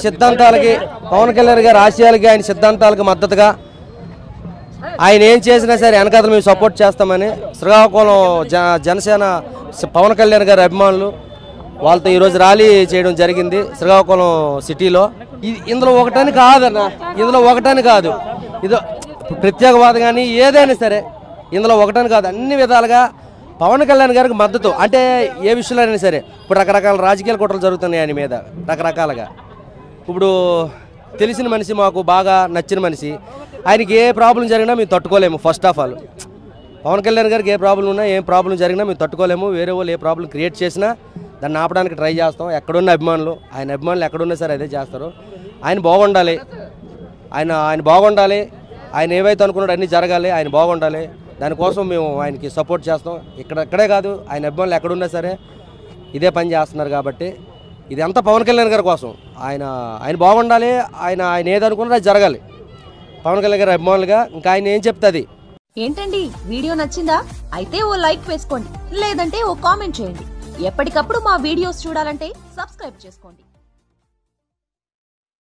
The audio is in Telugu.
సిద్ధాంతాలకి పవన్ కళ్యాణ్ గారి ఆశయాలకి ఆయన సిద్ధాంతాలకు మద్దతుగా ఆయన ఏం చేసినా సరే వెనకాల మేము సపోర్ట్ చేస్తామని శ్రీకాకుళం జనసేన పవన్ కళ్యాణ్ గారి అభిమానులు వాళ్ళతో ఈరోజు ర్యాలీ చేయడం జరిగింది శ్రీకాకుళం సిటీలో. ఇందులో ఒకటని కాదన్న, ఇందులో ఒకటని కాదు, ఇదో ప్రత్యేకవాదం కానీ ఏదైనా సరే ఇందులో ఒకటని కాదు, అన్ని విధాలుగా పవన్ కళ్యాణ్ గారికి మద్దతు. అంటే ఏ విషయంలో అయినా సరే ఇప్పుడు రకరకాల రాజకీయాల కుట్రలు జరుగుతున్నాయి ఆయన మీద రకరకాలుగా. ఇప్పుడు తెలిసిన మనిషి, మాకు బాగా నచ్చిన మనిషి, ఆయనకి ఏ ప్రాబ్లం జరిగినా మేము తట్టుకోలేము. First of all Pawan Kalyan గారికి ఏ ప్రాబ్లం ఉన్నా ఏం ప్రాబ్లం జరిగినా మేము తట్టుకోలేము. వేరే వాళ్ళు ఏ ప్రాబ్లం క్రియేట్ చేసినా దాన్ని ఆపడానికి ట్రై చేస్తాం. ఎక్కడున్న అభిమానులు, ఆయన అభిమానులు ఎక్కడున్నా సరే అదే చేస్తారు. ఆయన బాగుండాలి, ఆయన బాగుండాలి, ఆయన ఏవైతే అనుకున్నాడో అన్నీ జరగాలి, ఆయన బాగుండాలి. దానికోసం మేము ఆయనకి సపోర్ట్ చేస్తాం. ఇక్కడే కాదు, ఆయన అభిమానులు ఎక్కడున్నా సరే ఇదే పని చేస్తున్నారు. కాబట్టి ఇది అంతా పవన్ కళ్యాణ్ గారి కోసం. ఆయన బాగుండాలి, ఆయన ఏదనుకున్నారో అది జరగాలి. పవన్ కళ్యాణ్ గారి అభిమానులుగా ఇంకా ఆయన ఏం చెప్తుంది. ఏంటండి, వీడియో నచ్చిందా? అయితే ఓ లైక్ వేసుకోండి, లేదంటే ఓ కామెంట్ చేయండి. ఎప్పటికప్పుడు మా వీడియోస్ చూడాలంటే సబ్స్క్రైబ్ చేసుకోండి.